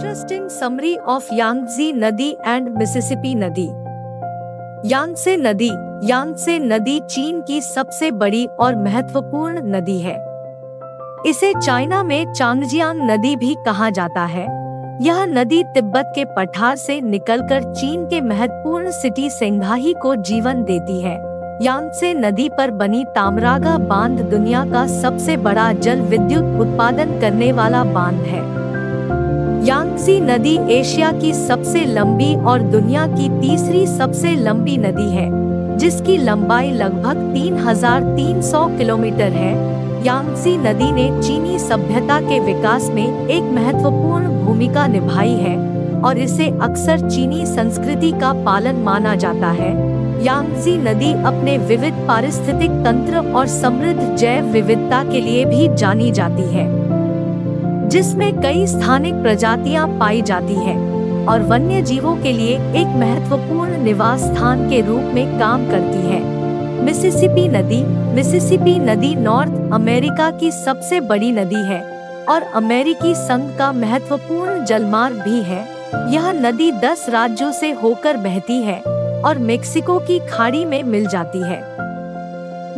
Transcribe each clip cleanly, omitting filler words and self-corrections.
Interesting summary of यांगत्ze नदी and Mississippi नदी। यांगत्ze नदी। यांगत्ze नदी चीन की सबसे बड़ी और महत्वपूर्ण नदी है। इसे चाइना में चांगजियांग नदी भी कहा जाता है। यह नदी तिब्बत के पठार से निकलकर चीन के महत्वपूर्ण सिटी सेंघाई को जीवन देती है। यांगत्ze नदी पर बनी तामरागा बांध दुनिया का सबसे बड़ा जल विद्युत उत्पादन करने वाला बांध है। यांगत्ze नदी एशिया की सबसे लंबी और दुनिया की तीसरी सबसे लंबी नदी है, जिसकी लंबाई लगभग 3,300 किलोमीटर है। यांगत्ze नदी ने चीनी सभ्यता के विकास में एक महत्वपूर्ण भूमिका निभाई है और इसे अक्सर चीनी संस्कृति का पालन माना जाता है। यांगत्ze नदी अपने विविध पारिस्थितिक तंत्र और समृद्ध जैव विविधता के लिए भी जानी जाती है, जिसमें कई स्थानिक प्रजातियां पाई जाती हैं और वन्य जीवों के लिए एक महत्वपूर्ण निवास स्थान के रूप में काम करती है। मिसिसिपी नदी। मिसिसिपी नदी नॉर्थ अमेरिका की सबसे बड़ी नदी है और अमेरिकी संघ का महत्वपूर्ण जलमार्ग भी है। यह नदी 10 राज्यों से होकर बहती है और मेक्सिको की खाड़ी में मिल जाती है।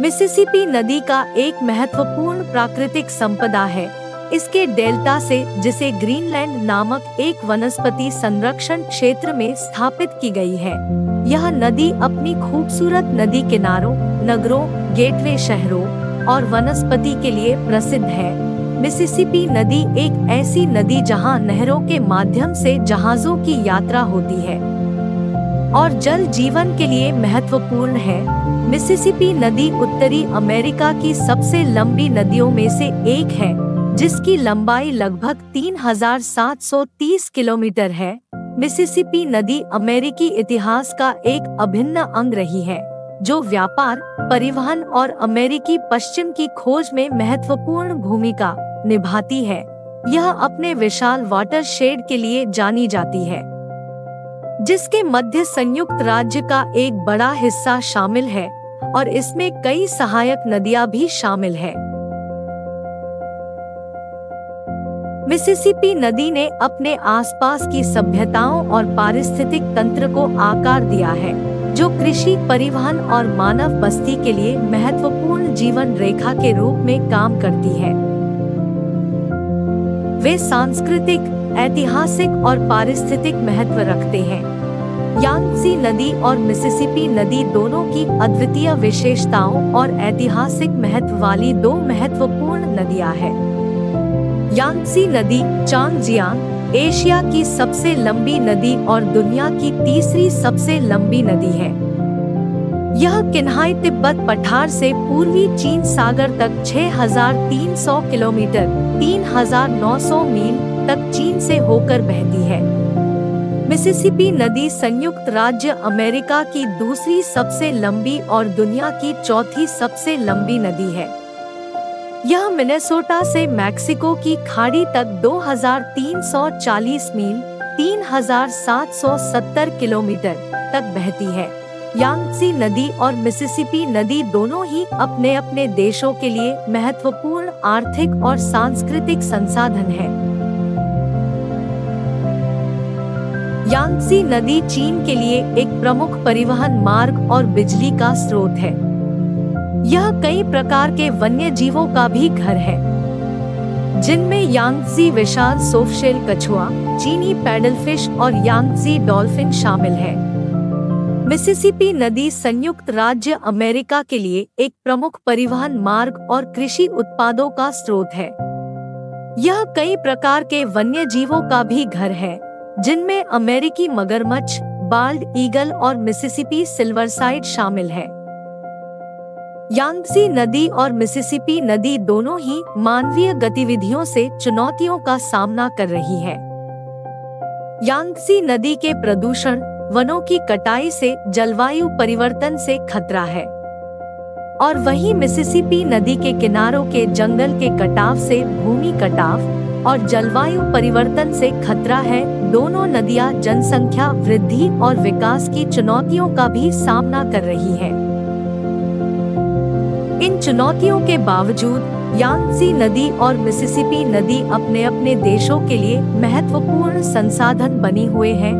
मिसिसिपी नदी का एक महत्वपूर्ण प्राकृतिक संपदा है। इसके डेल्टा से, जिसे ग्रीनलैंड नामक एक वनस्पति संरक्षण क्षेत्र में स्थापित की गई है, यह नदी अपनी खूबसूरत नदी किनारों, नगरों, गेटवे शहरों और वनस्पति के लिए प्रसिद्ध है। मिसिसिपी नदी एक ऐसी नदी जहां नहरों के माध्यम से जहाजों की यात्रा होती है और जल जीवन के लिए महत्वपूर्ण है। मिसिसिपी नदी उत्तरी अमेरिका की सबसे लंबी नदियों में से एक है, जिसकी लंबाई लगभग 3,730 किलोमीटर है। मिसिसिपी नदी अमेरिकी इतिहास का एक अभिन्न अंग रही है, जो व्यापार, परिवहन और अमेरिकी पश्चिम की खोज में महत्वपूर्ण भूमिका निभाती है। यह अपने विशाल वाटरशेड के लिए जानी जाती है, जिसके मध्य संयुक्त राज्य का एक बड़ा हिस्सा शामिल है और इसमें कई सहायक नदियां भी शामिल है। मिसिसिपी नदी ने अपने आसपास की सभ्यताओं और पारिस्थितिक तंत्र को आकार दिया है, जो कृषि, परिवहन और मानव बस्ती के लिए महत्वपूर्ण जीवन रेखा के रूप में काम करती है। वे सांस्कृतिक, ऐतिहासिक और पारिस्थितिक महत्व रखते हैं। यांगत्ze नदी और मिसिसिपी नदी दोनों की अद्वितीय विशेषताओं और ऐतिहासिक महत्व वाली दो महत्वपूर्ण नदियां हैं। यांगत्ze नदी चांगजियांग एशिया की सबसे लंबी नदी और दुनिया की तीसरी सबसे लंबी नदी है। यह किन्हाई तिब्बत पठार से पूर्वी चीन सागर तक 6,300 किलोमीटर 3,900 मील तक चीन से होकर बहती है। मिसिसिपी नदी संयुक्त राज्य अमेरिका की दूसरी सबसे लंबी और दुनिया की चौथी सबसे लंबी नदी है। यह मिनेसोटा से मैक्सिको की खाड़ी तक 2,340 मील 3,770 किलोमीटर तक बहती है। यांगत्ze नदी और मिसिसिपी नदी दोनों ही अपने अपने देशों के लिए महत्वपूर्ण आर्थिक और सांस्कृतिक संसाधन हैं। यांगत्ze नदी चीन के लिए एक प्रमुख परिवहन मार्ग और बिजली का स्रोत है। यह कई प्रकार के वन्य जीवों का भी घर है, जिनमें यांगत्ze विशाल सोफशेल कछुआ, चीनी पैडलफिश और यांगत्ze डॉल्फिन शामिल है। मिसिसिपी नदी संयुक्त राज्य अमेरिका के लिए एक प्रमुख परिवहन मार्ग और कृषि उत्पादों का स्रोत है। यह कई प्रकार के वन्य जीवों का भी घर है, जिनमें अमेरिकी मगरमच्छ, बाल्ड ईगल और मिसिसिपी सिल्वरसाइट शामिल है। यांगत्ze नदी और मिसिसिपी नदी दोनों ही मानवीय गतिविधियों से चुनौतियों का सामना कर रही है। यांगत्ze नदी के प्रदूषण, वनों की कटाई से जलवायु परिवर्तन से खतरा है, और वहीं मिसिसिपी नदी के किनारों के जंगल के कटाव से भूमि कटाव और जलवायु परिवर्तन से खतरा है। दोनों नदियां जनसंख्या वृद्धि और विकास की चुनौतियों का भी सामना कर रही है। इन चुनौतियों के बावजूद यांगत्से नदी और मिसिसिपी नदी अपने अपने देशों के लिए महत्वपूर्ण संसाधन बनी हुए हैं।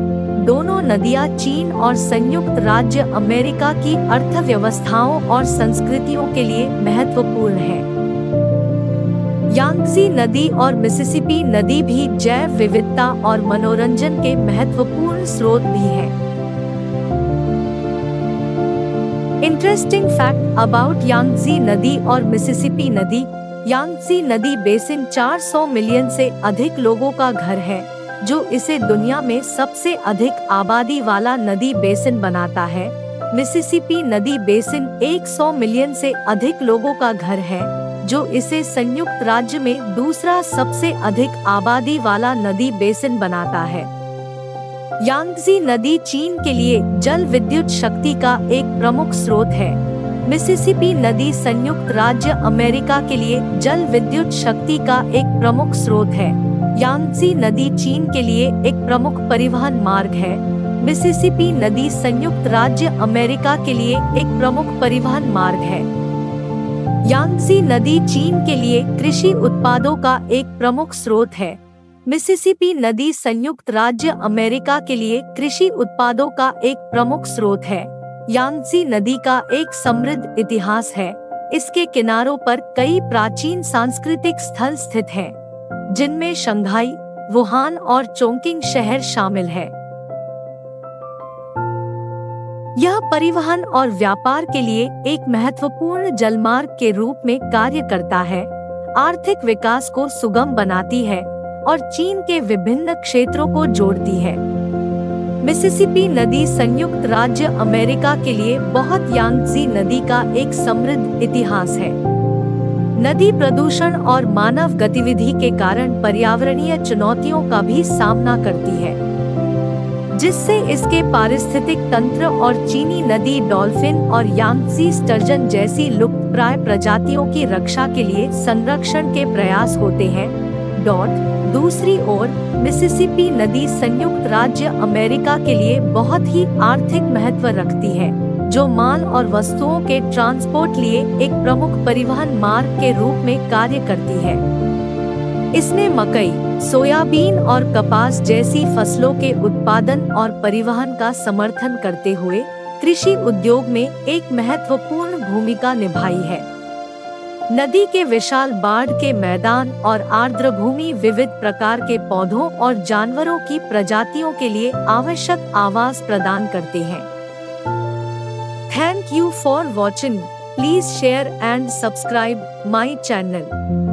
दोनों नदियां चीन और संयुक्त राज्य अमेरिका की अर्थव्यवस्थाओं और संस्कृतियों के लिए महत्वपूर्ण हैं। यांगत्से नदी और मिसिसिपी नदी भी जैव विविधता और मनोरंजन के महत्वपूर्ण स्रोत भी हैं। इंटरेस्टिंग फैक्ट अबाउट यांगत्से नदी और मिसिसिपी नदी। यांगत्से नदी बेसिन 400 मिलियन से अधिक लोगों का घर है, जो इसे दुनिया में सबसे अधिक आबादी वाला नदी बेसिन बनाता है। मिसिसिपी नदी बेसिन 100 मिलियन से अधिक लोगों का घर है, जो इसे संयुक्त राज्य में दूसरा सबसे अधिक आबादी वाला नदी बेसिन बनाता है। यांगत्से नदी चीन के लिए जल विद्युत शक्ति का एक प्रमुख स्रोत है। मिसिसिपी नदी संयुक्त राज्य अमेरिका के लिए जल विद्युत शक्ति का एक प्रमुख स्रोत है। यांगत्से नदी चीन के लिए एक प्रमुख परिवहन मार्ग है। मिसिसिपी नदी संयुक्त राज्य अमेरिका के लिए एक प्रमुख परिवहन मार्ग है। यांगत्से नदी चीन के लिए कृषि उत्पादों का एक प्रमुख स्रोत है। मिसिसिपी नदी संयुक्त राज्य अमेरिका के लिए कृषि उत्पादों का एक प्रमुख स्रोत है। यांगत्से नदी का एक समृद्ध इतिहास है। इसके किनारों पर कई प्राचीन सांस्कृतिक स्थल स्थित हैं, जिनमें शंघाई, वुहान और चोंगकिंग शहर शामिल है। यह परिवहन और व्यापार के लिए एक महत्वपूर्ण जलमार्ग के रूप में कार्य करता है, आर्थिक विकास को सुगम बनाती है और चीन के विभिन्न क्षेत्रों को जोड़ती है। मिसिसिपी नदी संयुक्त राज्य अमेरिका के लिए बहुत यांगत्से नदी का एक समृद्ध इतिहास है। नदी प्रदूषण और मानव गतिविधि के कारण पर्यावरणीय चुनौतियों का भी सामना करती है, जिससे इसके पारिस्थितिक तंत्र और चीनी नदी डॉल्फिन और यांगत्से स्टर्जन जैसी लुप्तप्राय प्रजातियों की रक्षा के लिए संरक्षण के प्रयास होते हैं। दूसरी ओर मिसिसिपी नदी संयुक्त राज्य अमेरिका के लिए बहुत ही आर्थिक महत्व रखती है, जो माल और वस्तुओं के ट्रांसपोर्ट लिए एक प्रमुख परिवहन मार्ग के रूप में कार्य करती है। इसने मकई, सोयाबीन और कपास जैसी फसलों के उत्पादन और परिवहन का समर्थन करते हुए कृषि उद्योग में एक महत्वपूर्ण भूमिका निभाई है। नदी के विशाल बाढ़ के मैदान और आर्द्र भूमि विविध प्रकार के पौधों और जानवरों की प्रजातियों के लिए आवश्यक आवास प्रदान करते हैं। Thank you for watching. Please share and subscribe my channel.